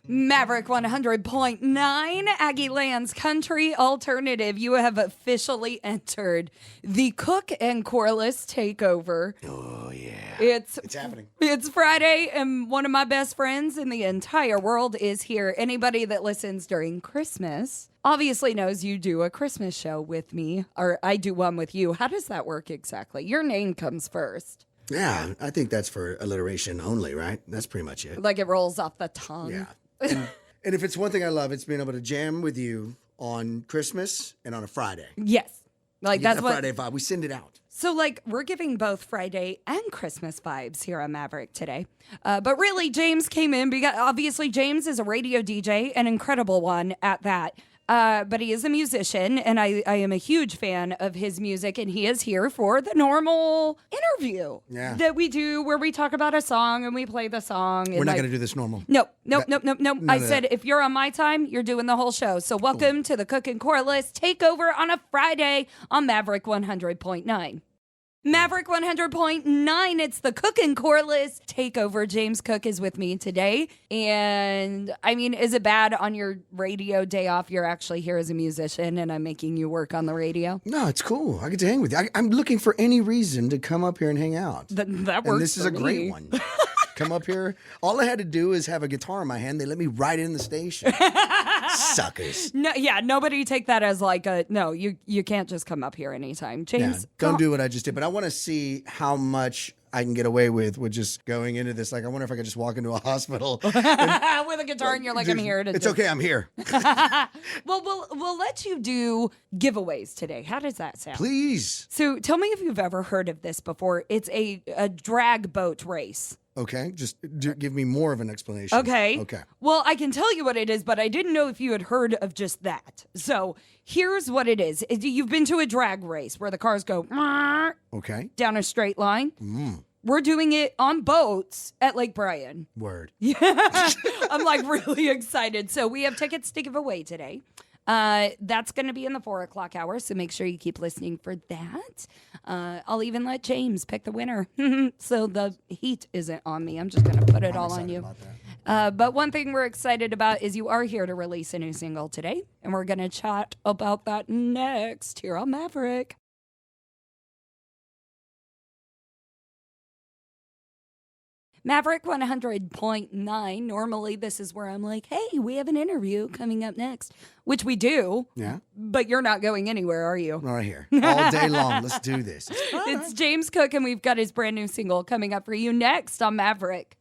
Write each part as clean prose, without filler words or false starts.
Maverick 100.9, Aggie Land's Country Alternative. You have officially entered the Cook and Corliss Takeover. Oh, yeah. It's happening. It's Friday, and one of my best friends in the entire world is here. Anybody that listens during Christmas obviously knows you do a Christmas show with me, or I do one with you. How does that work exactly? Your name comes first. Yeah, I think that's for alliteration only, right? That's pretty much it. Like it rolls off the tongue. Yeah. And if it's one thing I love, it's being able to jam with you on Christmas and on a Friday. Yes. Like Get that's the what Friday vibe. We send it out. So, like, we're giving both Friday and Christmas vibes here on Maverick today. But really, James came in because obviously James is a radio DJ, an incredible one at that. But he is a musician, and I am a huge fan of his music, and he is here for the normal interview that we do where we talk about a song and we play the song. We're not going to do this normal. Nope. I said, if you're on my time, you're doing the whole show. So welcome to the Cook and Corliss Takeover on a Friday on Maverick 100.9. Maverick 100.9, it's the Cook and Corliss Takeover. James Cook is with me today. And, I mean, is it bad on your radio day off you're actually here as a musician and I'm making you work on the radio? No, it's cool. I get to hang with you. I'm looking for any reason to come up here and hang out. That works. And this is for a me. great one. Come up here. All I had to do is have a guitar in my hand. They let me right in the station. Suckers. No, yeah, nobody take that as like a, no, you can't just come up here anytime. James, Don't do what I just did. But I want to see how much I can get away with just going into this. Like, I wonder if I could just walk into a hospital with a guitar and you're like, I'm here to It's okay, I'm here. Well, we'll let you do giveaways today. How does that sound? Please. So tell me if you've ever heard of this before. It's a drag boat race. Okay, just give me more of an explanation. Okay. Okay. Well, I can tell you what it is, but I didn't know if you had heard of just that. So here's what it is. You've been to a drag race where the cars go Okay. down a straight line. We're doing it on boats at Lake Bryan. Word. I'm like really excited. So we have tickets to give away today. That's going to be in the 4 o'clock hour, so make sure you keep listening for that. I'll even let James pick the winner, so the heat isn't on me. I'm just going to put it all on you. But one thing we're excited about is you are here to release a new single today, and we're going to chat about that next here on Maverick. Maverick 100.9. Normally, this is where I'm like, hey, we have an interview coming up next, which we do. Yeah. But you're not going anywhere, are you? Right here. All day long. Let's do this. It's James Cook, and we've got his brand new single coming up for you next on Maverick.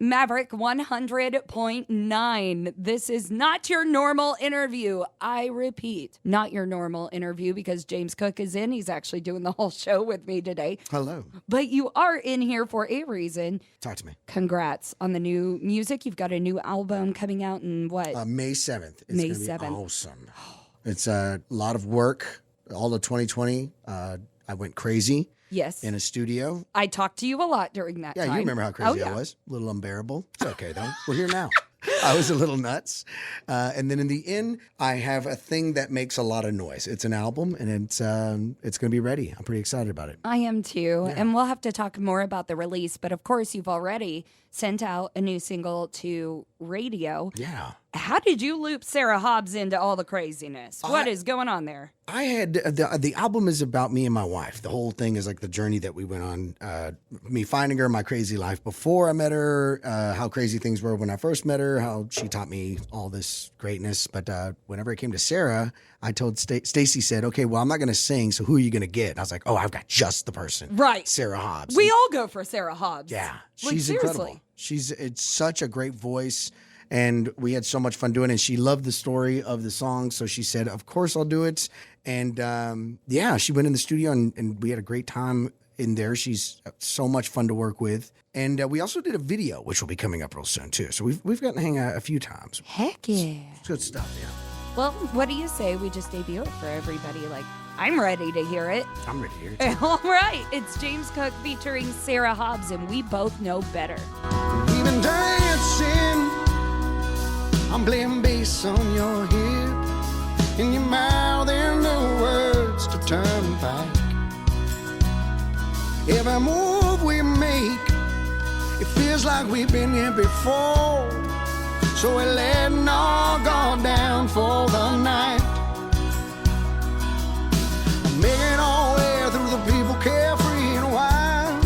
Maverick 100.9. This is not your normal interview. I repeat, not your normal interview because James Cook is in. He's actually doing the whole show with me today. Hello. But you are in here for a reason. Talk to me. Congrats on the new music. You've got a new album coming out in what? May 7th. It's May gonna be 7th. awesome. It's a lot of work. All of 2020, I went crazy. Yes. In a studio. I talked to you a lot during that time. Yeah, you remember how crazy I was. A little unbearable. It's okay, though. We're here now. I was a little nuts. And then in the end, I have a thing that makes a lot of noise. It's an album, and it's going to be ready. I'm pretty excited about it. I am too. Yeah. And we'll have to talk more about the release. But of course, you've already sent out a new single to radio. Yeah. How did you loop Sarah Hobbs into all the craziness? What is going on there? I had the album is about me and my wife. The whole thing is like the journey that we went on. Me finding her, my crazy life before I met her, how crazy things were when I first met her, how she taught me all this greatness. But whenever it came to Sarah, I told Stacy said, "Okay, well, I'm not going to sing. So who are you going to get?" And I was like, "Oh, I've got just the person, right? Sarah Hobbs." We all go for Sarah Hobbs. Yeah, like, she's incredible. It's such a great voice. And we had so much fun doing it. And she loved the story of the song. So she said, of course I'll do it. And she went in the studio and we had a great time in there. She's so much fun to work with. And we also did a video, which will be coming up real soon, too. So we've gotten to hang out a few times. Heck yeah. It's good stuff, yeah. Well, what do you say we just debut it for everybody? Like, I'm ready to hear it. I'm ready to hear it. All right. It's James Cook featuring Sarah Hobbs, and we both know better. We've been dancing. I'm playing bass on your hip. In your mouth there are no words to turn back. Every move we make, it feels just like we've been here before. So we're letting our guard down for the night. Making our way through the people carefree and wild.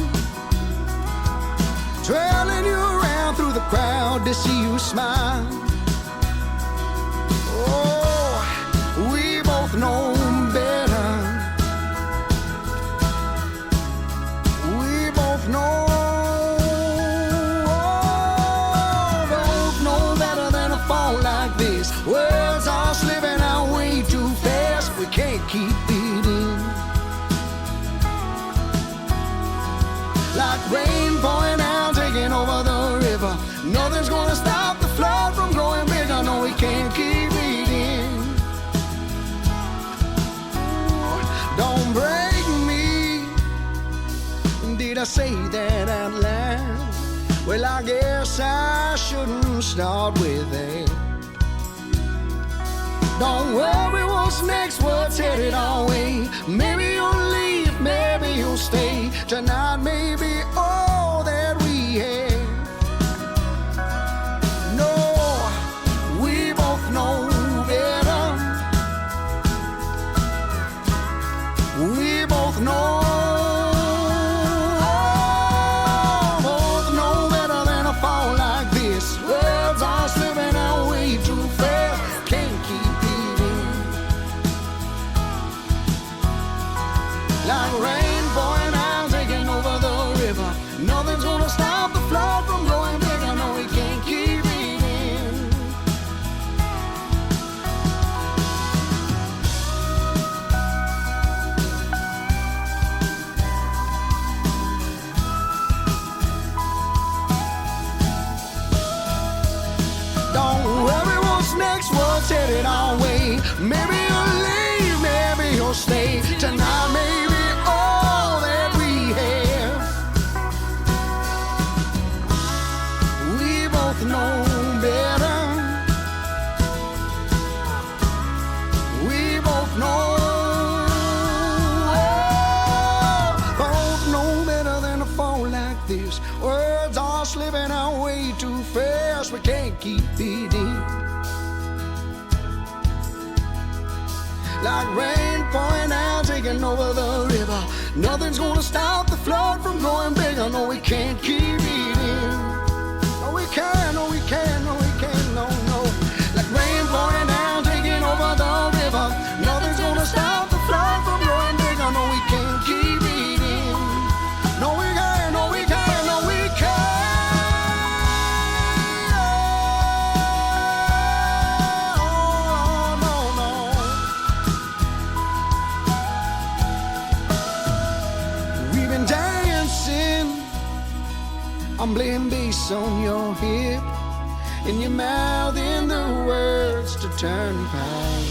Twirling you around through the crowd to see you smile. Oh, we both know better. We both know. Like this, words are slipping out way too fast. We can't keep it in. Like rain pouring down, taking over the river. Nothing's gonna stop the flood from growing bigger. No, we can't keep it in. Don't break me. Did I say that out loud? Well, I guess I shouldn't start with that. Don't worry what's next, what's headed our way. Maybe you'll leave, maybe you'll stay. Tonight may be all that we have. No, we both know better. We both know. Like rain pouring out, taking over the river. Nothing's gonna stop the flood from growing bigger. No, we can't keep it in. Don't worry what's next, what's headed our way. Maybe you'll leave, maybe you'll stay. Tonight maybe all that we have. We both know better. We both know. Both know better than to fall like this. Words are slipping out way too fast. We can't keep it in. Like rain pouring down, taking over the river. Nothing's gonna stop the flood from growing bigger. No, we can't keep it in. No, we can, no, we can, no, we can, no, no. Like rain pouring down, taking over the river. Nothing's gonna stop the flood from growing bigger. No, we can't keep it in. No, we can, no, we can, no, we can. I'm playing bass on your hip, and your mouth in the words to Turnpike.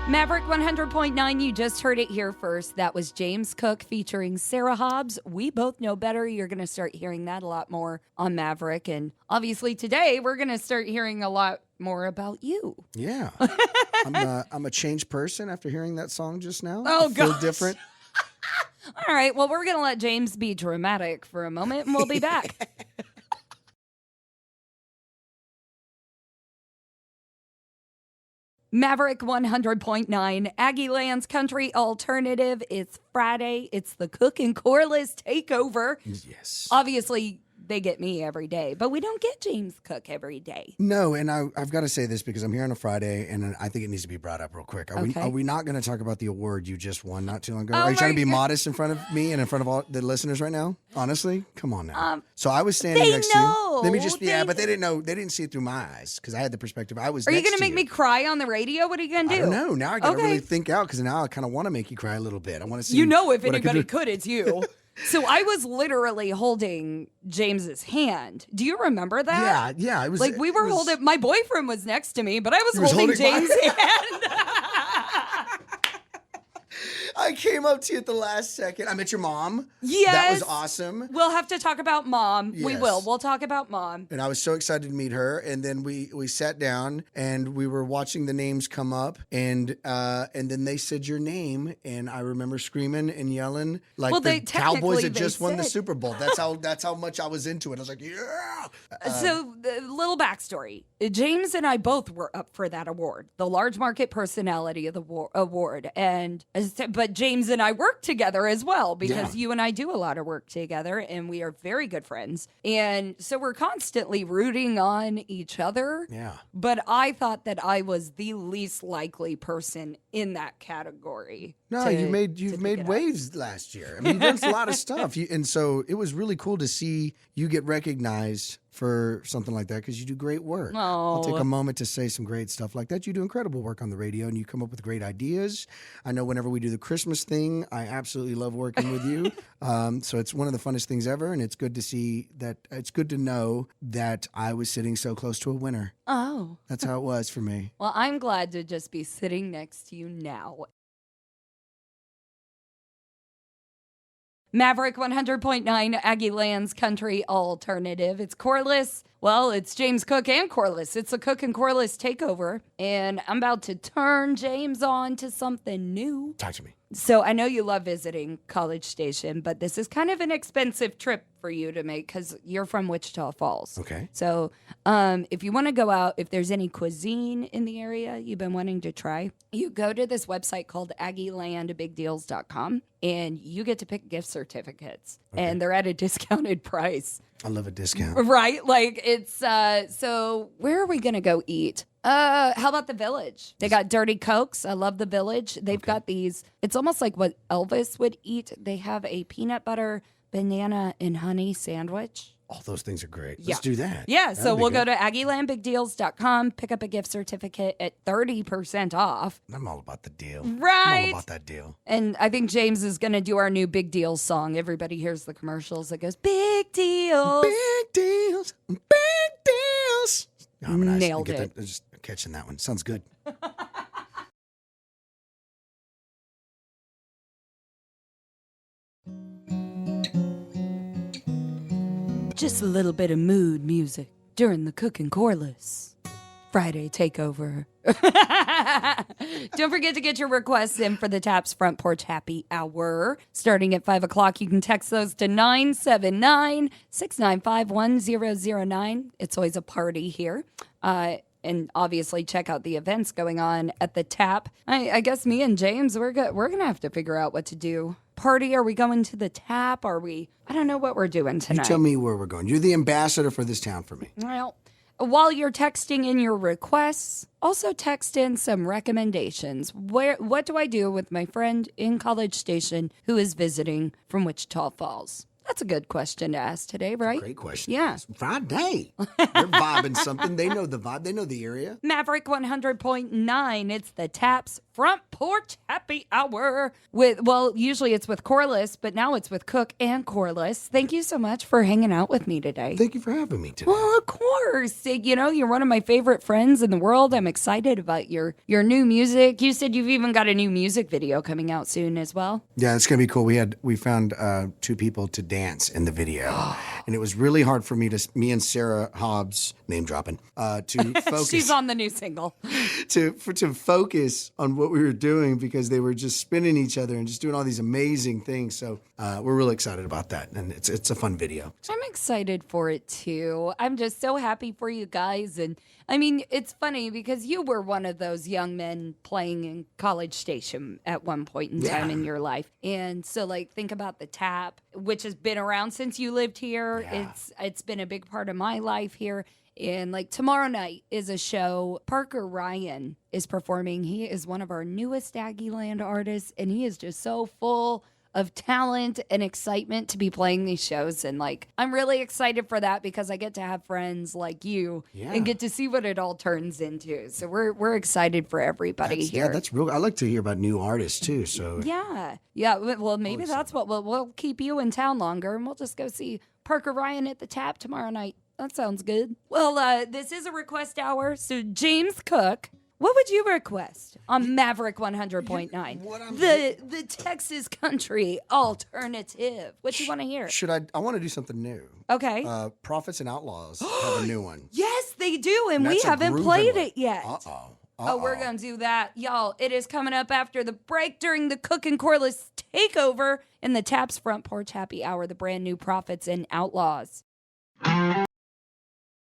Maverick 100.9, you just heard it here first. That was James Cook featuring Sarah Hobbs. We both know better. You're going to start hearing that a lot more on Maverick. And obviously today we're going to start hearing a lot more about you. Yeah. I'm a changed person after hearing that song just now. Oh, I feel gosh. different. All right, well, we're going to let James be dramatic for a moment, and we'll be back. Maverick 100.9, Aggie Land's Country Alternative. It's Friday. It's the Cook and Corliss Takeover. Yes. Obviously, they get me every day, but we don't get James Cook every day. No, and I've got to say this because I'm here on a Friday, and I think it needs to be brought up real quick. Are we not going to talk about the award you just won not too long ago? Oh, are you trying to be God. modest in front of me and in front of all the listeners right now? Honestly? Come on now. So I was standing they next to know. you. Let me just, They- but they didn't know. They didn't see it through my eyes because I had the perspective. I was Are you next going to make me cry on the radio? What are you going to do? I don't know. Now I got to Okay. really think out because now I kind of want to make you cry a little bit. I want to see. You know, if what I anybody do. could, it's you. So I was literally holding James's hand. Do you remember that? Yeah. It was Like we were holding. My boyfriend was next to me, but I was was holding holding my- James' hand. I came up to you at the last second. I met your mom. Yes. That was awesome. We'll have to talk about Mom. We Yes. will. We'll talk about Mom. And I was so excited to meet her. And then we sat down and we were watching the names come up. And then they said your name. And I remember screaming and yelling like the Cowboys had just won the Super Bowl. That's how much I was into it. I was like, yeah. So, the little backstory. James and I both were up for that award, the Large Market Personality of the Award. But James and I work together as well because you and I do a lot of work together and we are very good friends. And so we're constantly rooting on each other. Yeah. But I thought that I was the least likely person in that category. No, you've made waves last year. I mean, you've done a lot of stuff. And so it was really cool to see you get recognized for something like that because you do great work. Oh. I'll take a moment to say some great stuff like that. You do incredible work on the radio and you come up with great ideas. I know whenever we do the Christmas thing, I absolutely love working with you. So it's one of the funnest things ever. And it's good to see that. It's good to know that I was sitting so close to a winner. Oh. That's how it was for me. Well, I'm glad to just be sitting next to you now. Maverick 100.9 Aggie Land's Country Alternative. It's Corliss. Well, it's James Cook and Corliss. It's a Cook and Corliss takeover. And I'm about to turn James on to something new. Talk to me. So I know you love visiting College Station, but this is kind of an expensive trip for you to make because you're from Wichita Falls. Okay. So if you want to go out, if there's any cuisine in the area you've been wanting to try, you go to this website called AggieLandBigDeals.com and you get to pick gift certificates. Okay. And they're at a discounted price. I love a discount. Right? Like it's, so where are we going to go eat? How about the Village? They got Dirty Cokes. I love the Village. They've got these, it's almost like what Elvis would eat. They have a peanut butter, banana, and honey sandwich. All those things are great. Let's do that. Yeah, so we'll go to AggieLandBigDeals.com, pick up a gift certificate at 30% off. I'm all about the deal. Right. I'm all about that deal. And I think James is going to do our new Big Deals song. Everybody hears the commercials that goes, Big Deals. Big deals. Big deals. Nailed it. Just catching that one. Sounds good. Just a little bit of mood music during the Cook and Corliss Friday Takeover. Don't forget to get your requests in for the Taps Front Porch Happy Hour. Starting at 5 o'clock, you can text those to 979-695-1009. It's always a party here. And obviously check out the events going on at the Tap. I guess me and James, we're going to have to figure out what to do. Party? Are we going to the Tap? I don't know what we're doing tonight. You tell me where we're going. You're the ambassador for this town for me. Well, while you're texting in your requests, also text in some recommendations. What do I do with my friend in College Station who is visiting from Wichita Falls? That's a good question to ask today, right? Great question. Yeah. It's Friday. They're vibing something. They know the vibe. They know the area. Maverick 100.9. It's the Taps Front Porch Happy Hour. Usually it's with Corliss, but now it's with Cook and Corliss. Thank you so much for hanging out with me today. Thank you for having me today. Well, of course. You know, you're one of my favorite friends in the world. I'm excited about your new music. You said you've even got a new music video coming out soon as well. Yeah, it's going to be cool. We found two people to dance in the video. And it was really hard for me and Sarah Hobbs, name dropping, to focus. She's on the new single. to focus on what we were doing because they were just spinning each other and just doing all these amazing things. So we're really excited about that. And it's a fun video. I'm excited for it too. I'm just so happy for you guys. And I mean, it's funny because you were one of those young men playing in College Station at one point in time in your life. And so think about the Tap, which has been around since you lived here. Yeah. It's been a big part of my life here. And tomorrow night is a show. Parker Ryan is performing. He is one of our newest Aggie Land artists, and he is just so full of talent and excitement to be playing these shows. And I'm really excited for that because I get to have friends like you and get to see what it all turns into. So we're excited for everybody here. Yeah, that's real. I like to hear about new artists too. So yeah. Well, maybe that's what we'll keep you in town longer, and we'll just go see Parker Ryan at the Tap tomorrow night. That sounds good. Well, this is a request hour. So James Cook, What would you request on Maverick 100.9? The Texas country alternative. What do you want to hear? I want to do something new. Okay. Prophets and Outlaws have a new one. Yes, they do, and we That's a haven't groovin' played one. it yet. Oh, we're going to do that. Y'all, it is coming up after the break during the Cook and Corliss Takeover in the Taps Front Porch Happy Hour, the brand new Prophets and Outlaws.